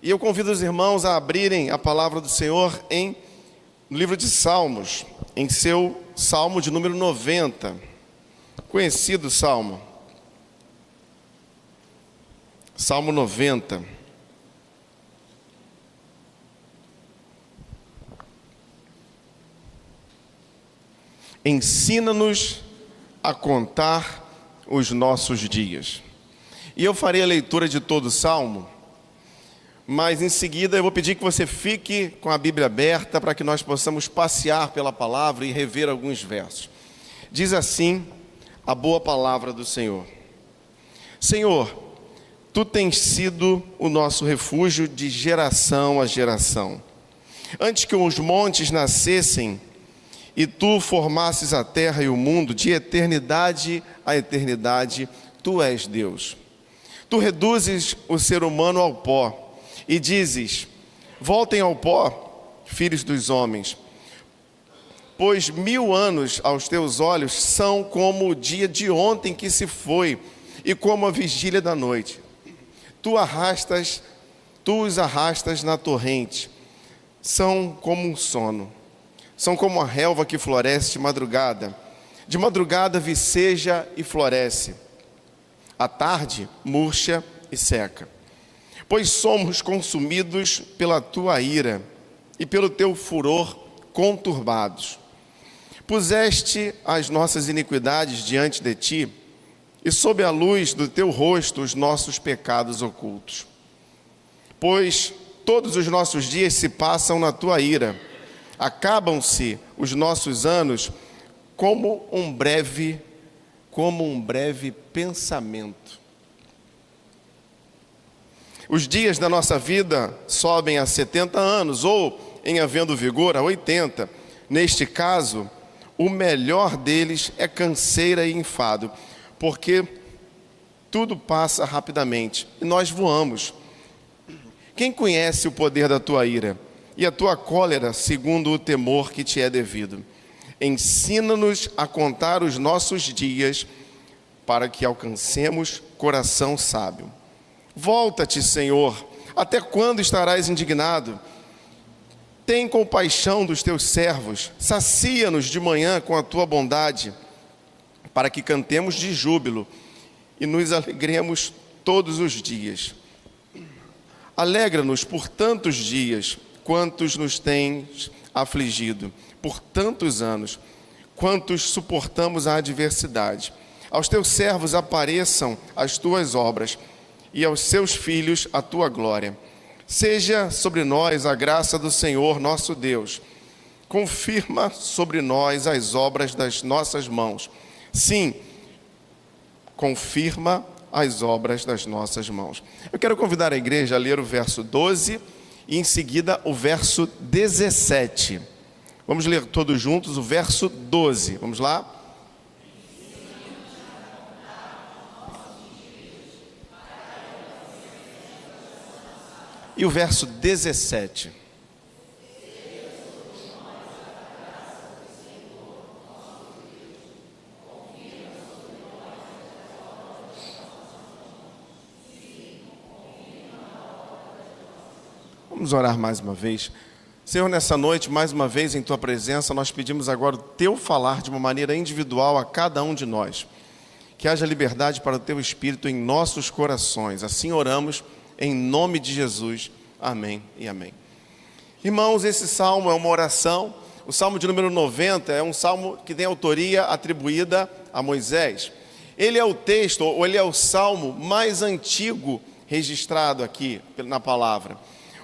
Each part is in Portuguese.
E eu convido os irmãos a abrirem a palavra do Senhor no livro de Salmos, em seu Salmo de número 90, conhecido Salmo. Salmo 90. Ensina-nos a contar os nossos dias. E eu farei a leitura de todo o Salmo, mas em seguida eu vou pedir que você fique com a Bíblia aberta para que nós possamos passear pela palavra e rever alguns versos. Diz assim a boa palavra do Senhor: Senhor, Tu tens sido o nosso refúgio de geração a geração. Antes que os montes nascessem e Tu formasses a terra e o mundo, de eternidade a eternidade, Tu és Deus. Tu reduzes o ser humano ao pó e dizes: voltem ao pó, filhos dos homens, pois 1000 anos aos teus olhos são como o dia de ontem que se foi e como a vigília da noite. Tu os arrastas na torrente, são como um sono, são como a relva que floresce de madrugada viceja e floresce, à tarde murcha e seca. Pois somos consumidos pela Tua ira e pelo Teu furor conturbados. Puseste as nossas iniquidades diante de Ti e sob a luz do Teu rosto os nossos pecados ocultos. Pois todos os nossos dias se passam na Tua ira, acabam-se os nossos anos como um breve pensamento. Os dias da nossa vida sobem a 70 anos, ou, em havendo vigor, a 80. Neste caso, o melhor deles é canseira e enfado, porque tudo passa rapidamente e nós voamos. Quem conhece o poder da tua ira e a tua cólera segundo o temor que te é devido? Ensina-nos a contar os nossos dias para que alcancemos coração sábio. Volta-te, Senhor, até quando estarás indignado? Tem compaixão dos teus servos, sacia-nos de manhã com a tua bondade, para que cantemos de júbilo e nos alegremos todos os dias. Alegra-nos por tantos dias, quantos nos tens afligido, por tantos anos, quantos suportamos a adversidade. Aos teus servos apareçam as tuas obras, e aos seus filhos a tua glória. Seja sobre nós a graça do Senhor nosso Deus. Confirma sobre nós as obras das nossas mãos. Sim, confirma as obras das nossas mãos. Eu quero convidar a igreja a ler o verso 12 e em seguida o verso 17. Vamos ler todos juntos o verso 12. Vamos lá? E o verso 17. Vamos orar mais uma vez. Senhor, nessa noite, mais uma vez em Tua presença, nós pedimos agora o Teu falar de uma maneira individual a cada um de nós. Que haja liberdade para o Teu Espírito em nossos corações. Assim oramos em nome de Jesus. Amém e amém. Irmãos, esse salmo é uma oração. O salmo de número 90 é um salmo que tem autoria atribuída a Moisés. Ele é o texto, ou ele é o salmo mais antigo registrado aqui na palavra.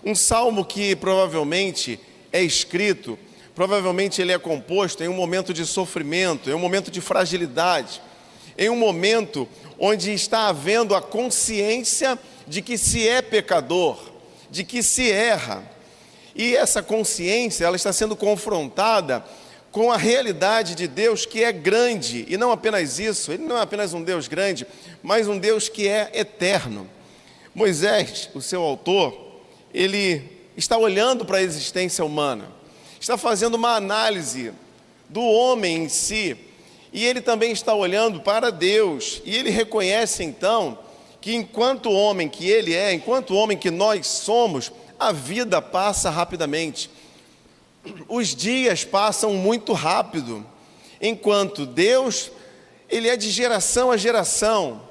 Um salmo que provavelmente é escrito, provavelmente ele é composto em um momento de sofrimento, em um momento de fragilidade, em um momento onde está havendo a consciência de que se é pecador, de que se erra. E essa consciência, ela está sendo confrontada com a realidade de Deus que é grande. E não apenas isso, Ele não é apenas um Deus grande, mas um Deus que é eterno. Moisés, o seu autor, ele está olhando para a existência humana, está fazendo uma análise do homem em si, e ele também está olhando para Deus, e ele reconhece então que enquanto homem que ele é, enquanto homem que nós somos, a vida passa rapidamente. Os dias passam muito rápido, enquanto Deus, Ele é de geração a geração.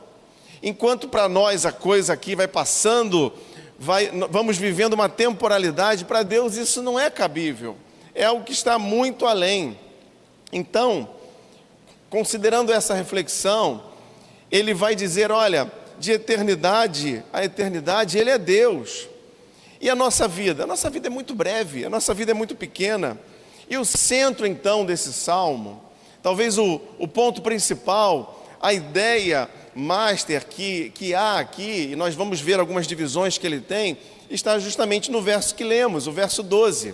Enquanto para nós a coisa aqui vai passando, vamos vivendo uma temporalidade, para Deus isso não é cabível, é algo que está muito além. Então, considerando essa reflexão, Ele vai dizer, olha, de eternidade a eternidade, Ele é Deus. E a nossa vida? A nossa vida é muito breve, a nossa vida é muito pequena. E o centro, então, desse salmo, talvez o ponto principal, a ideia master que há aqui, e nós vamos ver algumas divisões que ele tem, está justamente no verso que lemos, o verso 12,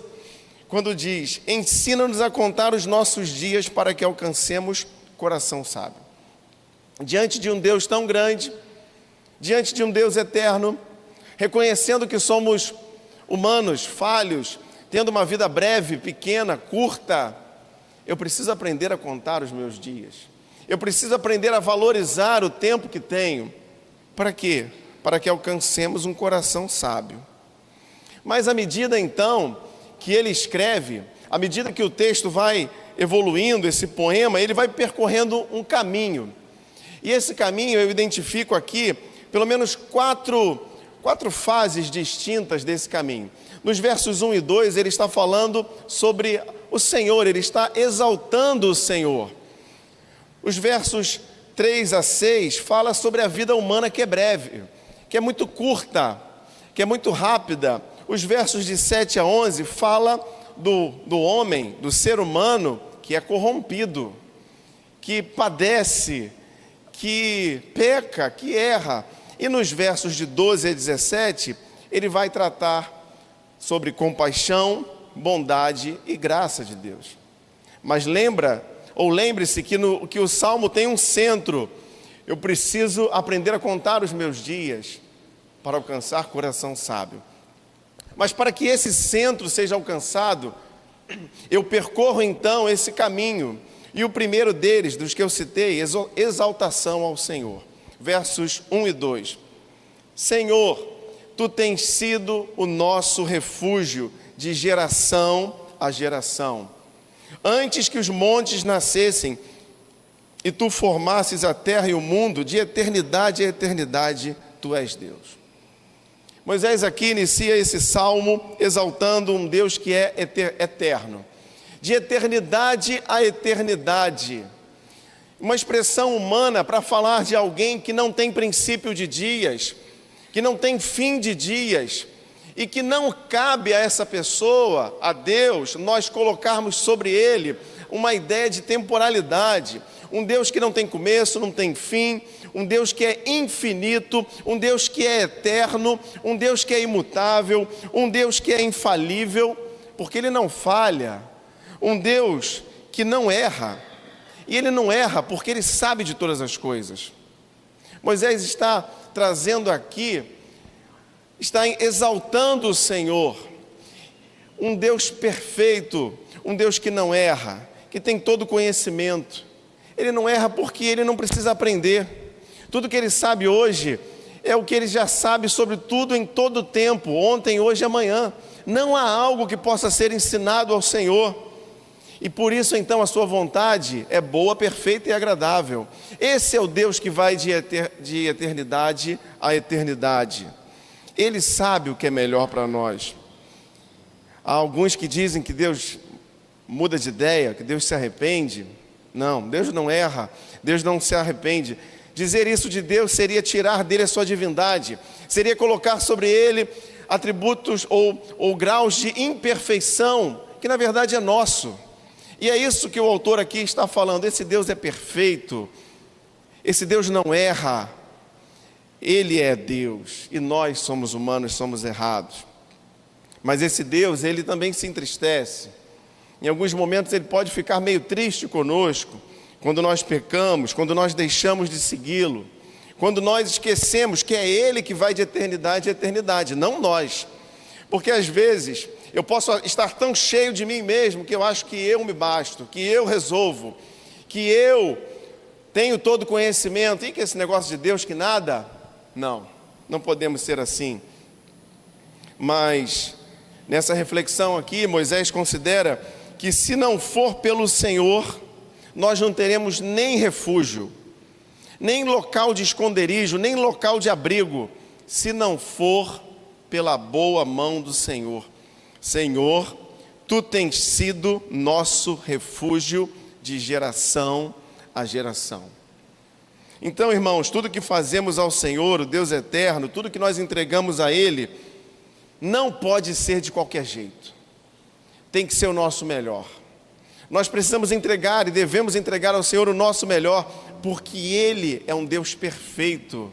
quando diz, ensina-nos a contar os nossos dias para que alcancemos coração sábio. Diante de um Deus tão grande, diante de um Deus eterno, reconhecendo que somos humanos, falhos, tendo uma vida breve, pequena, curta, eu preciso aprender a contar os meus dias. Eu preciso aprender a valorizar o tempo que tenho. Para quê? Para que alcancemos um coração sábio. Mas à medida então que ele escreve, à medida que o texto vai evoluindo, esse poema, ele vai percorrendo um caminho. E esse caminho eu identifico aqui pelo menos quatro fases distintas desse caminho. Nos versos 1 e 2, ele está falando sobre o Senhor, ele está exaltando o Senhor. Os versos 3 a 6 fala sobre a vida humana que é breve, que é muito curta, que é muito rápida. Os versos de 7 a 11 fala do homem, do ser humano que é corrompido, que padece, que peca, que erra. E nos versos de 12 a 17, ele vai tratar sobre compaixão, bondade e graça de Deus. Mas lembre-se que o Salmo tem um centro. Eu preciso aprender a contar os meus dias para alcançar coração sábio. Mas para que esse centro seja alcançado, eu percorro então esse caminho. E o primeiro deles, dos que eu citei, exaltação ao Senhor. Versos 1 e 2. Senhor, Tu tens sido o nosso refúgio de geração a geração. Antes que os montes nascessem e Tu formasses a terra e o mundo, de eternidade a eternidade, Tu és Deus. Moisés aqui inicia esse salmo exaltando um Deus que é eterno. De eternidade a eternidade. Uma expressão humana para falar de alguém que não tem princípio de dias, que não tem fim de dias, e que não cabe a essa pessoa, a Deus, nós colocarmos sobre ele uma ideia de temporalidade. Um Deus que não tem começo, não tem fim, um Deus que é infinito, um Deus que é eterno, um Deus que é imutável, um Deus que é infalível, porque Ele não falha, um Deus que não erra, e Ele não erra porque Ele sabe de todas as coisas. Moisés está trazendo aqui, está exaltando o Senhor, um Deus perfeito, um Deus que não erra, que tem todo conhecimento. Ele não erra porque ele não precisa aprender. Tudo que ele sabe hoje é o que ele já sabe sobre tudo em todo o tempo, ontem, hoje e amanhã. Não há algo que possa ser ensinado ao Senhor. E por isso então a sua vontade é boa, perfeita e agradável. Esse é o Deus que vai de eternidade a eternidade. Ele sabe o que é melhor para nós. Há alguns que dizem que Deus muda de ideia, que Deus se arrepende. Não, Deus não erra, Deus não se arrepende. Dizer isso de Deus seria tirar dele a sua divindade, seria colocar sobre ele atributos ou graus de imperfeição, que na verdade é nosso. E é isso que o autor aqui está falando. Esse Deus é perfeito, esse Deus não erra, Ele é Deus, e nós somos humanos, somos errados. Mas esse Deus, Ele também se entristece. Em alguns momentos Ele pode ficar meio triste conosco, quando nós pecamos, quando nós deixamos de segui-lo, quando nós esquecemos que é Ele que vai de eternidade a eternidade, não nós. Porque às vezes eu posso estar tão cheio de mim mesmo que eu acho que eu me basto, que eu resolvo, que eu tenho todo conhecimento, e que esse negócio de Deus que nada, Não, não podemos ser assim. Mas, nessa reflexão aqui, Moisés considera que se não for pelo Senhor, nós não teremos nem refúgio, nem local de esconderijo, nem local de abrigo, se não for pela boa mão do Senhor. Senhor, Tu tens sido nosso refúgio de geração a geração. Então, irmãos, tudo que fazemos ao Senhor, o Deus eterno, tudo que nós entregamos a Ele, não pode ser de qualquer jeito. Tem que ser o nosso melhor. Nós precisamos entregar e devemos entregar ao Senhor o nosso melhor, porque Ele é um Deus perfeito.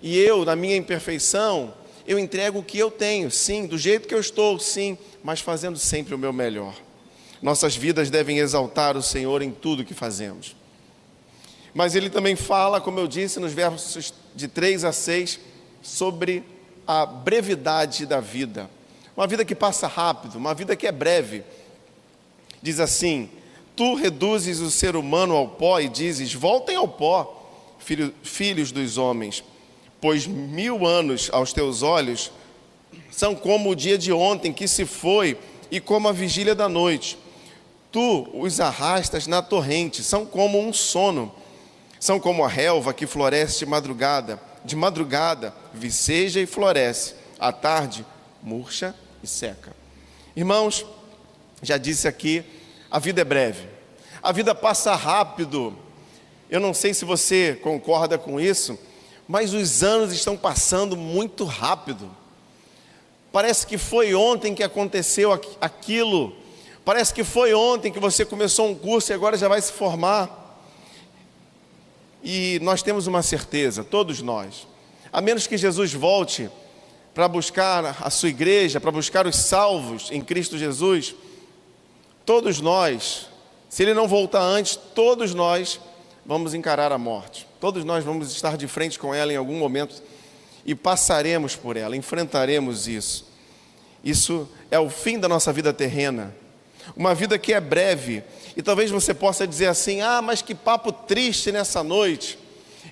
E eu, na minha imperfeição, eu entrego o que eu tenho, sim, do jeito que eu estou, sim, mas fazendo sempre o meu melhor. Nossas vidas devem exaltar o Senhor em tudo que fazemos. Mas ele também fala, como eu disse, nos versos de 3 a 6, sobre a brevidade da vida. Uma vida que passa rápido, uma vida que é breve. Diz assim: Tu reduzes o ser humano ao pó e dizes, voltem ao pó, filhos dos homens, pois 1000 anos aos teus olhos são como o dia de ontem que se foi e como a vigília da noite. Tu os arrastas na torrente, são como um sono, são como a relva que floresce de madrugada viceja e floresce, à tarde murcha e seca. Irmãos, já disse aqui, a vida é breve, a vida passa rápido. Eu não sei se você concorda com isso, mas os anos estão passando muito rápido. Parece que foi ontem que aconteceu aquilo, parece que foi ontem que você começou um curso e agora já vai se formar. E nós temos uma certeza, todos nós, a menos que Jesus volte para buscar a sua igreja, para buscar os salvos em Cristo Jesus, todos nós, se Ele não voltar antes, todos nós vamos encarar a morte. Todos nós vamos estar de frente com ela em algum momento e passaremos por ela, enfrentaremos isso. Isso é o fim da nossa vida terrena, uma vida que é breve. E talvez você possa dizer assim: mas que papo triste nessa noite.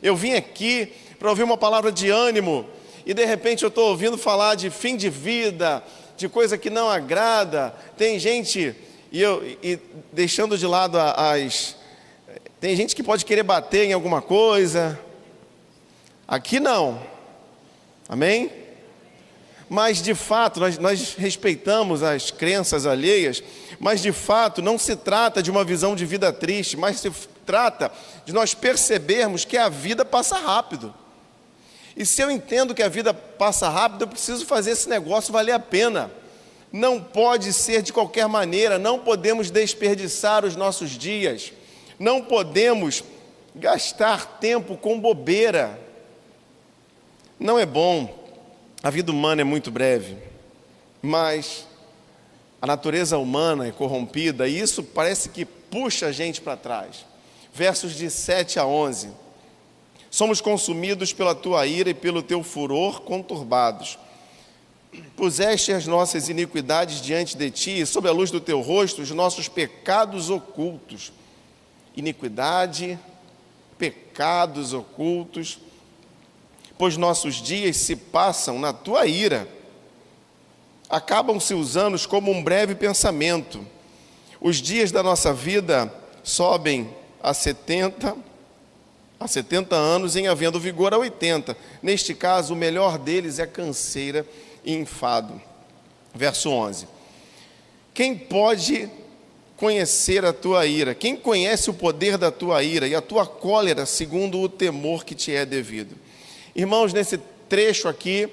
Eu vim aqui para ouvir uma palavra de ânimo e de repente eu estou ouvindo falar de fim de vida, de coisa que não agrada. Tem gente, e deixando de lado tem gente que pode querer bater em alguma coisa. Aqui não. Amém? Mas de fato, nós respeitamos as crenças alheias, mas de fato não se trata de uma visão de vida triste, mas se trata de nós percebermos que a vida passa rápido. E se eu entendo que a vida passa rápido, eu preciso fazer esse negócio valer a pena. Não pode ser de qualquer maneira, não podemos desperdiçar os nossos dias, não podemos gastar tempo com bobeira. Não é bom. A vida humana é muito breve, mas a natureza humana é corrompida e isso parece que puxa a gente para trás. Versos de 7 a 11. Somos consumidos pela tua ira e pelo teu furor conturbados. Puseste as nossas iniquidades diante de ti e sob a luz do teu rosto os nossos pecados ocultos. Iniquidade, pecados ocultos. Pois nossos dias se passam na tua ira. Acabam-se os anos como um breve pensamento. Os dias da nossa vida sobem a 70 anos, em havendo vigor a 80. Neste caso, o melhor deles é canseira e enfado. Verso 11. Quem pode conhecer a tua ira? Quem conhece o poder da tua ira e a tua cólera segundo o temor que te é devido? Irmãos, nesse trecho aqui,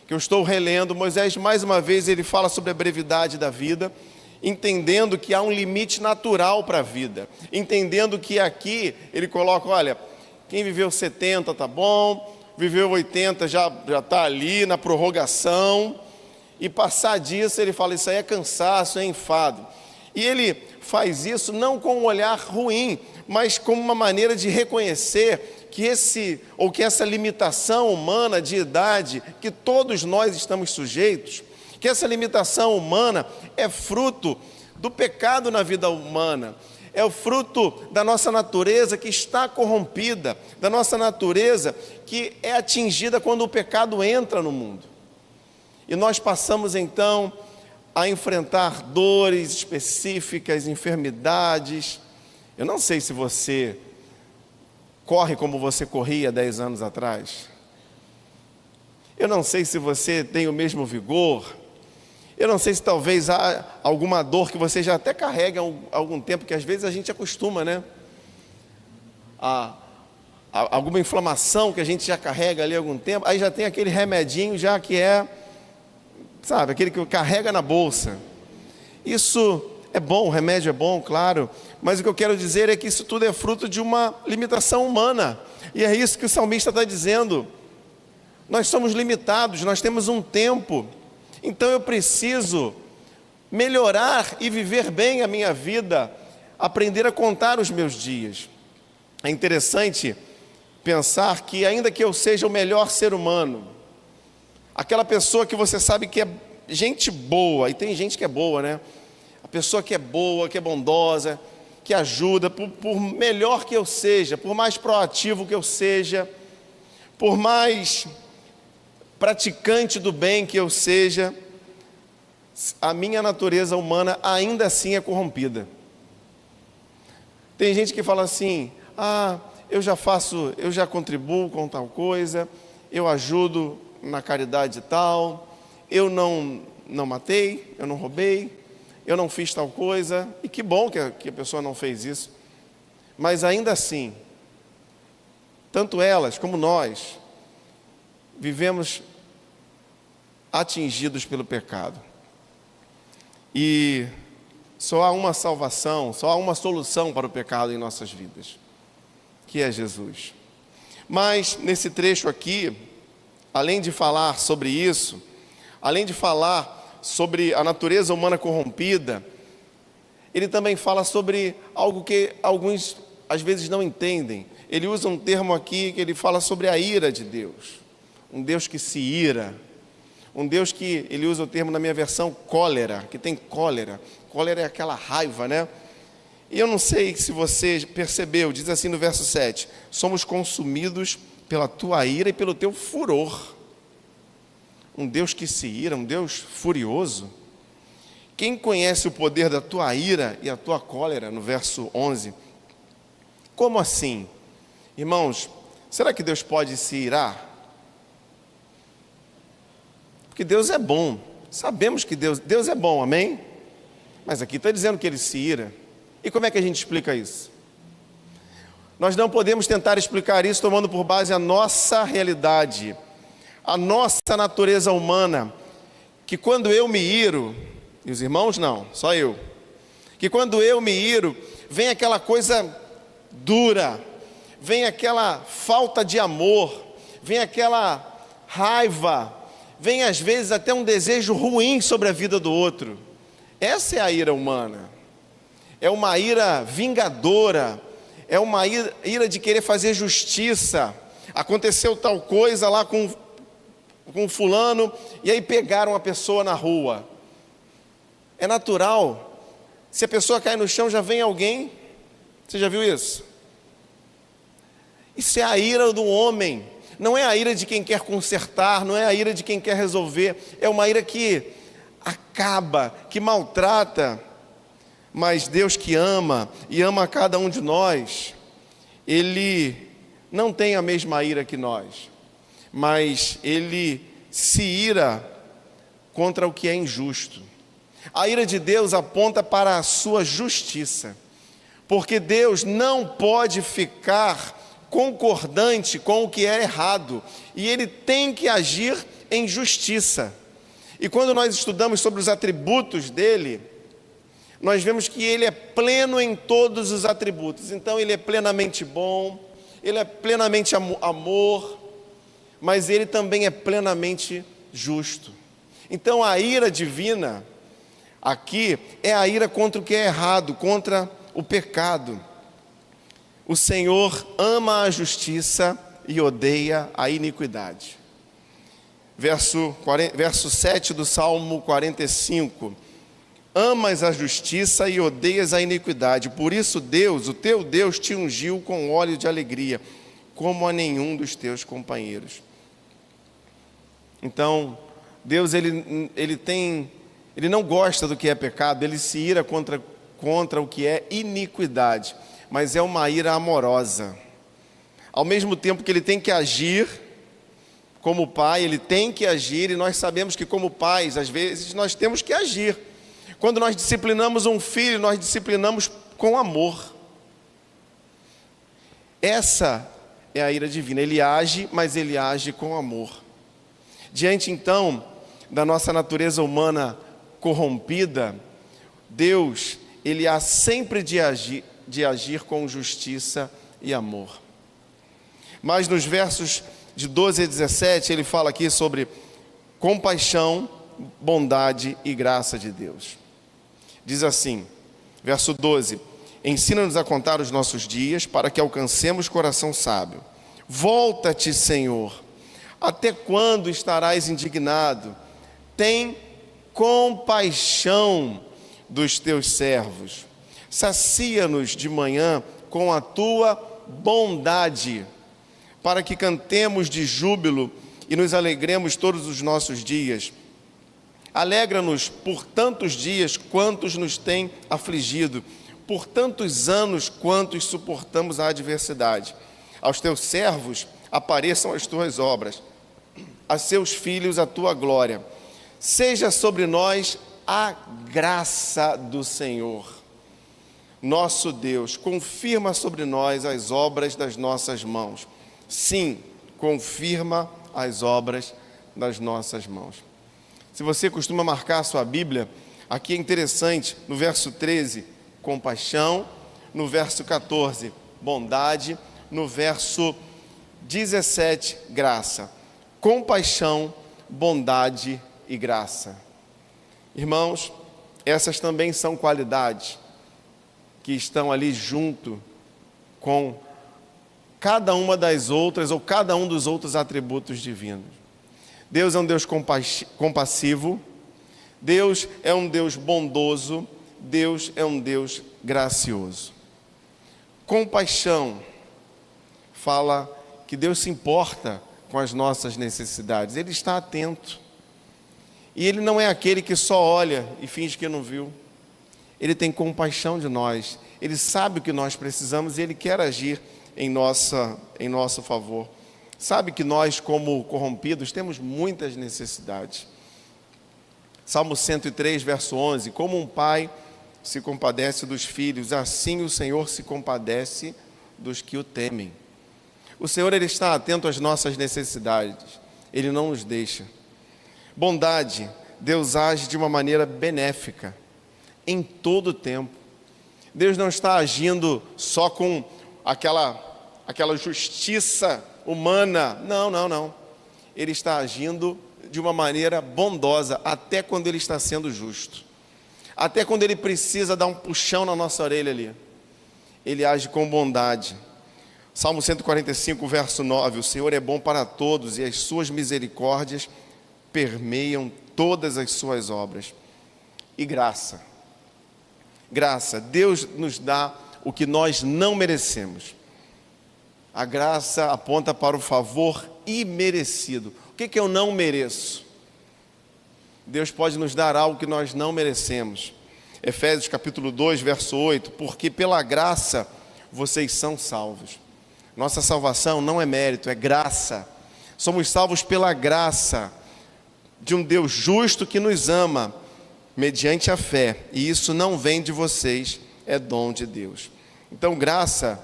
que eu estou relendo, Moisés, mais uma vez, ele fala sobre a brevidade da vida, entendendo que há um limite natural para a vida, entendendo que aqui, ele coloca, olha, quem viveu 70 tá bom, viveu 80 já está ali na prorrogação, e passar disso, ele fala, isso aí é cansaço, é enfado. E ele faz isso não com um olhar ruim, mas como uma maneira de reconhecer que essa limitação humana de idade, que todos nós estamos sujeitos, que essa limitação humana é fruto do pecado na vida humana, é o fruto da nossa natureza que está corrompida, da nossa natureza que é atingida quando o pecado entra no mundo. E nós passamos então a enfrentar dores específicas, enfermidades. Eu não sei se você corre como você corria 10 anos atrás. Eu não sei se você tem o mesmo vigor. Eu não sei se talvez há alguma dor que você já até carrega há algum tempo, que às vezes a gente acostuma, né? Alguma inflamação que a gente já carrega ali há algum tempo, aí já tem aquele remedinho já que é, sabe, aquele que carrega na bolsa. Isso é bom, o remédio é bom, claro, mas o que eu quero dizer é que isso tudo é fruto de uma limitação humana, e é isso que o salmista está dizendo. Nós somos limitados, nós temos um tempo, então eu preciso melhorar e viver bem a minha vida, aprender a contar os meus dias. É interessante pensar que ainda que eu seja o melhor ser humano, aquela pessoa que você sabe que é gente boa, e tem gente que é boa, né? A pessoa que é boa, que é bondosa, que ajuda, por melhor que eu seja, por mais proativo que eu seja, por mais praticante do bem que eu seja, a minha natureza humana ainda assim é corrompida. Tem gente que fala assim: eu já contribuo com tal coisa, eu ajudo na caridade tal, eu não matei, eu não roubei, eu não fiz tal coisa, e que bom que a pessoa não fez isso, mas ainda assim, tanto elas como nós, vivemos atingidos pelo pecado, e só há uma salvação, só há uma solução para o pecado em nossas vidas, que é Jesus. Mas nesse trecho aqui, além de falar sobre isso, além de falar sobre a natureza humana corrompida, ele também fala sobre algo que alguns às vezes não entendem. Ele usa um termo aqui que ele fala sobre a ira de Deus, um Deus que se ira, um Deus que, ele usa o termo na minha versão, cólera, que tem cólera. Cólera é aquela raiva, né? E eu não sei se você percebeu, diz assim no verso 7, somos consumidos pela tua ira e pelo teu furor. Um Deus que se ira, um Deus furioso. Quem conhece o poder da tua ira e a tua cólera, no verso 11? Como assim? Irmãos, será que Deus pode se irar? Porque Deus é bom, sabemos que Deus é bom, amém? Mas aqui está dizendo que Ele se ira. E como é que a gente explica isso? Nós não podemos tentar explicar isso tomando por base a nossa realidade, a nossa natureza humana, que quando eu me iro, e os irmãos não, só eu, que quando eu me iro, vem aquela coisa dura, vem aquela falta de amor, vem aquela raiva, vem às vezes até um desejo ruim sobre a vida do outro. Essa é a ira humana, é uma ira vingadora, é uma ira de querer fazer justiça. Aconteceu tal coisa lá com fulano, e aí pegaram a pessoa na rua. É natural, se a pessoa cai no chão já vem alguém. Você já viu isso? Isso é a ira do homem, não é a ira de quem quer consertar, não é a ira de quem quer resolver, é uma ira que acaba, que maltrata. Mas Deus que ama, e ama a cada um de nós, Ele não tem a mesma ira que nós, mas Ele se ira contra o que é injusto. A ira de Deus aponta para a sua justiça, porque Deus não pode ficar concordante com o que é errado, e Ele tem que agir em justiça. E quando nós estudamos sobre os atributos dEle, nós vemos que Ele é pleno em todos os atributos. Então Ele é plenamente bom, Ele é plenamente amor, mas Ele também é plenamente justo. Então a ira divina aqui é a ira contra o que é errado, contra o pecado. O Senhor ama a justiça e odeia a iniquidade. Verso 7 do Salmo 45. amas a justiça e odeias a iniquidade. Por isso Deus, o teu Deus, te ungiu com óleo de alegria, como a nenhum dos teus companheiros. Então, Deus ele não gosta do que é pecado, ele se ira contra o que é iniquidade, mas é uma ira amorosa. Ao mesmo tempo que ele tem que agir, como pai, ele tem que agir, e nós sabemos que como pais, às vezes, nós temos que agir. Quando nós disciplinamos um filho, nós disciplinamos com amor. Essa é a ira divina. Ele age, mas ele age com amor. Diante, então, da nossa natureza humana corrompida, Deus, ele há sempre de agir com justiça e amor. Mas nos versos de 12 a 17, ele fala aqui sobre compaixão, bondade e graça de Deus. Diz assim, verso 12: ensina-nos a contar os nossos dias, para que alcancemos coração sábio. Volta-te, Senhor, até quando estarás indignado? Tem compaixão dos teus servos. Sacia-nos de manhã com a tua bondade, para que cantemos de júbilo e nos alegremos todos os nossos dias. Alegra-nos por tantos dias quantos nos têm afligido, por tantos anos quantos suportamos a adversidade. Aos teus servos apareçam as tuas obras, a seus filhos a tua glória. Seja sobre nós a graça do Senhor. Nosso Deus, confirma sobre nós as obras das nossas mãos. Sim, confirma as obras das nossas mãos. Se você costuma marcar a sua Bíblia, aqui é interessante, no verso 13, compaixão, no verso 14, bondade, no verso 17, graça. Compaixão, bondade e graça. Irmãos, essas também são qualidades que estão ali junto com cada uma das outras ou cada um dos outros atributos divinos. Deus é um Deus compassivo, Deus é um Deus bondoso, Deus é um Deus gracioso. Compaixão fala que Deus se importa com as nossas necessidades, Ele está atento. E Ele não é aquele que só olha e finge que não viu. Ele tem compaixão de nós, Ele sabe o que nós precisamos e Ele quer agir em nosso favor. Sabe que nós, como corrompidos, temos muitas necessidades. Salmo 103, verso 11: como um pai se compadece dos filhos, assim o Senhor se compadece dos que o temem. O Senhor, Ele está atento às nossas necessidades, Ele não nos deixa. Bondade, Deus age de uma maneira benéfica, em todo o tempo. Deus não está agindo só com aquela justiça humana, não. Ele está agindo de uma maneira bondosa, até quando Ele está sendo justo. Até quando Ele precisa dar um puxão na nossa orelha ali. Ele age com bondade. Salmo 145, verso 9: o Senhor é bom para todos e as suas misericórdias permeiam todas as suas obras. E graça. Graça, Deus nos dá o que nós não merecemos. A graça aponta para o favor imerecido. O que eu não mereço? Deus pode nos dar algo que nós não merecemos. Efésios capítulo 2, verso 8: porque pela graça vocês são salvos. Nossa salvação não é mérito, é graça. Somos salvos pela graça de um Deus justo que nos ama, mediante a fé. E isso não vem de vocês, é dom de Deus. Então, graça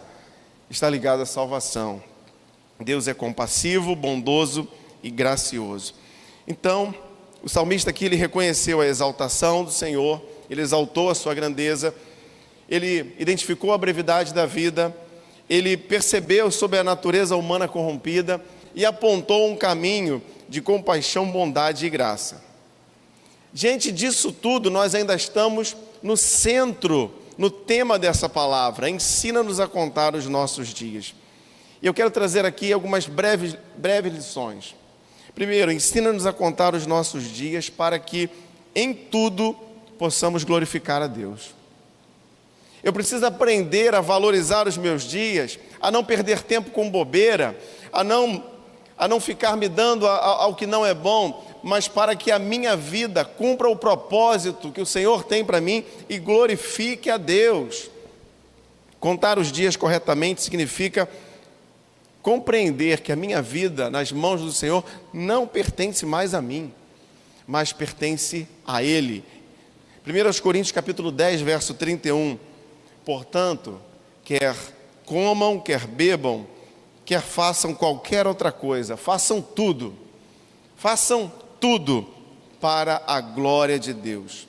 está ligado à salvação. Deus é compassivo, bondoso e gracioso. Então, o salmista aqui, ele reconheceu a exaltação do Senhor, ele exaltou a sua grandeza, ele identificou a brevidade da vida, ele percebeu sobre a natureza humana corrompida e apontou um caminho de compaixão, bondade e graça. Diante disso tudo, nós ainda estamos no centro, no tema dessa palavra: ensina-nos a contar os nossos dias. E eu quero trazer aqui algumas breves lições. Primeiro, ensina-nos a contar os nossos dias para que em tudo possamos glorificar a Deus. Eu preciso aprender a valorizar os meus dias, a não perder tempo com bobeira, a não ficar me dando ao que não é bom, mas para que a minha vida cumpra o propósito que o Senhor tem para mim e glorifique a Deus. Contar os dias corretamente significa compreender que a minha vida nas mãos do Senhor não pertence mais a mim, mas pertence a Ele. 1 Coríntios capítulo 10, verso 31. Portanto, quer comam, quer bebam, quer façam qualquer outra coisa, façam tudo para a glória de Deus.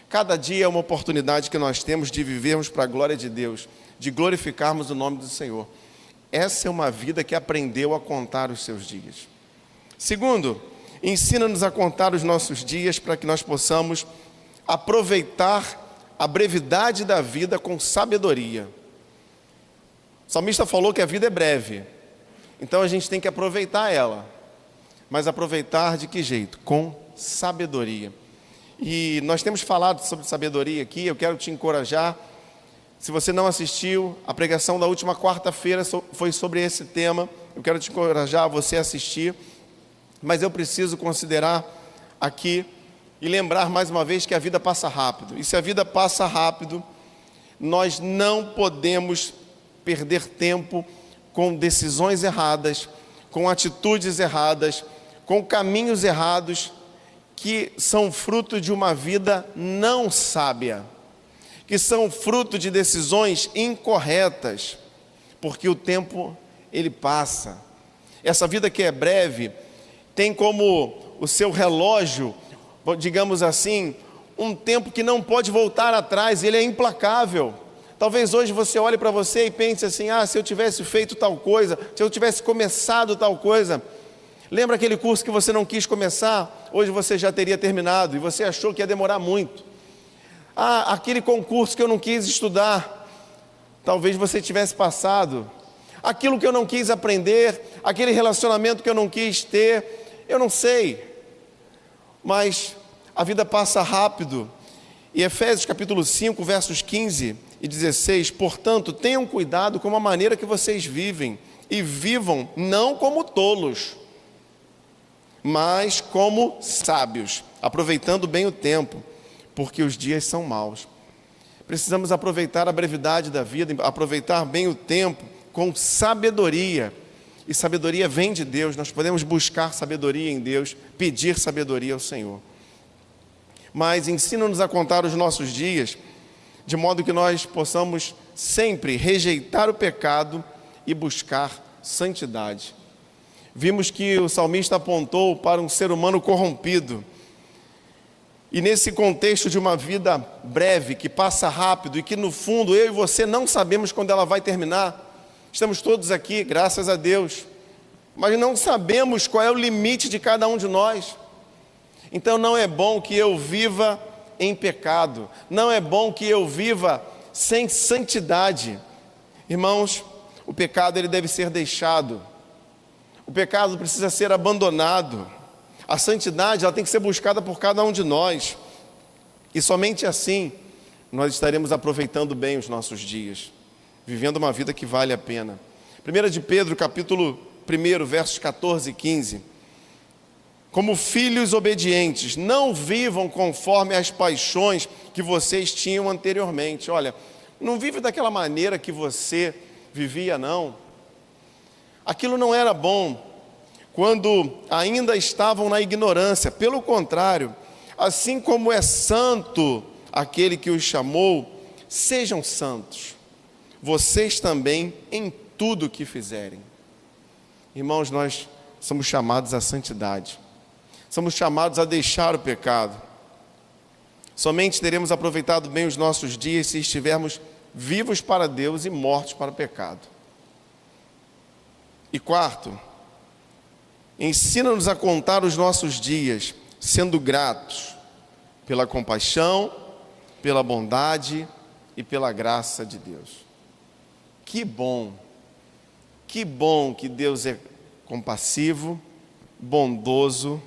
Cada dia é uma oportunidade que nós temos de vivermos para a glória de Deus, de glorificarmos o nome do Senhor. Essa é uma vida que aprendeu a contar os seus dias. Segundo, ensina-nos a contar os nossos dias para que nós possamos aproveitar a brevidade da vida com sabedoria. O salmista falou que a vida é breve, então a gente tem que aproveitar ela. Mas aproveitar de que jeito? Com sabedoria. E nós temos falado sobre sabedoria aqui, eu quero te encorajar. Se você não assistiu, a pregação da última quarta-feira foi sobre esse tema. Eu quero te encorajar a você assistir. Mas eu preciso considerar aqui e lembrar mais uma vez que a vida passa rápido. E se a vida passa rápido, nós não podemos perder tempo com decisões erradas, com atitudes erradas, com caminhos errados, que são fruto de uma vida não sábia, que são fruto de decisões incorretas, porque o tempo, ele passa. Essa vida que é breve, tem como o seu relógio, digamos assim, um tempo que não pode voltar atrás, ele é implacável. Talvez hoje você olhe para você e pense assim, se eu tivesse feito tal coisa, se eu tivesse começado tal coisa. Lembra aquele curso que você não quis começar? Hoje você já teria terminado e você achou que ia demorar muito. Aquele concurso que eu não quis estudar, talvez você tivesse passado. Aquilo que eu não quis aprender, aquele relacionamento que eu não quis ter, eu não sei. Mas a vida passa rápido. E Efésios capítulo 5, versos 15 e 16, portanto, tenham cuidado com a maneira que vocês vivem, e vivam não como tolos, mas como sábios, aproveitando bem o tempo, porque os dias são maus. Precisamos aproveitar a brevidade da vida, aproveitar bem o tempo com sabedoria. E sabedoria vem de Deus, nós podemos buscar sabedoria em Deus, pedir sabedoria ao Senhor. Mas ensina-nos a contar os nossos dias, de modo que nós possamos sempre rejeitar o pecado e buscar santidade. Vimos que o salmista apontou para um ser humano corrompido. E nesse contexto de uma vida breve, que passa rápido e que no fundo eu e você não sabemos quando ela vai terminar. Estamos todos aqui, graças a Deus, mas não sabemos qual é o limite de cada um de nós. Então não é bom que eu viva em pecado, não é bom que eu viva sem santidade. Irmãos, o pecado ele deve ser deixado, o pecado precisa ser abandonado, a santidade ela tem que ser buscada por cada um de nós, e somente assim nós estaremos aproveitando bem os nossos dias, vivendo uma vida que vale a pena. 1 de Pedro, capítulo 1, versos 14 e 15. Como filhos obedientes, não vivam conforme as paixões que vocês tinham anteriormente. Olha, não vive daquela maneira que você vivia, não. Aquilo não era bom quando ainda estavam na ignorância. Pelo contrário, assim como é santo aquele que os chamou, sejam santos vocês também em tudo o que fizerem. Irmãos, nós somos chamados à santidade. Somos chamados a deixar o pecado. Somente teremos aproveitado bem os nossos dias se estivermos vivos para Deus e mortos para o pecado. E quarto, ensina-nos a contar os nossos dias, sendo gratos pela compaixão, pela bondade e pela graça de Deus. Que bom que Deus é compassivo, bondoso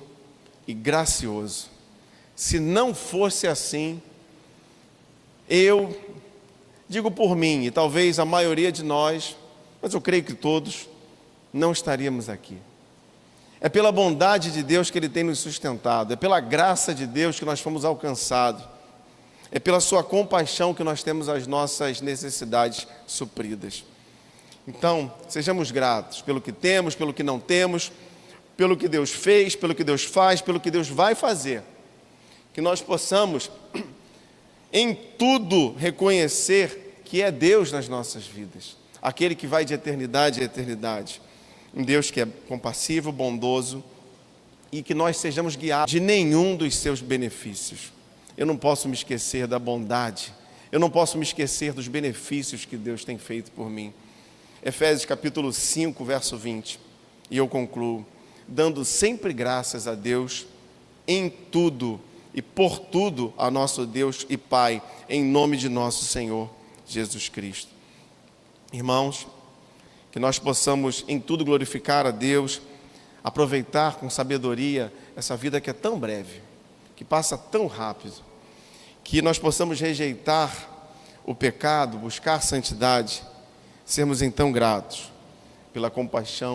e gracioso. Se não fosse assim, eu digo por mim, e talvez a maioria de nós, mas eu creio que todos, não estaríamos aqui. É pela bondade de Deus que Ele tem nos sustentado, é pela graça de Deus que nós fomos alcançados, é pela sua compaixão que nós temos as nossas necessidades supridas. Então, sejamos gratos pelo que temos, pelo que não temos, pelo que Deus fez, pelo que Deus faz, pelo que Deus vai fazer. Que nós possamos, em tudo, reconhecer que é Deus nas nossas vidas. Aquele que vai de eternidade a eternidade. Um Deus que é compassivo, bondoso, e que nós sejamos guiados de nenhum dos seus benefícios. Eu não posso me esquecer da bondade, eu não posso me esquecer dos benefícios que Deus tem feito por mim. Efésios capítulo 5, verso 20, e eu concluo, dando sempre graças a Deus em tudo e por tudo a nosso Deus e Pai, em nome de nosso Senhor Jesus Cristo. Irmãos, que nós possamos em tudo glorificar a Deus, aproveitar com sabedoria essa vida que é tão breve, que passa tão rápido, que nós possamos rejeitar o pecado, buscar santidade, sermos então gratos pela compaixão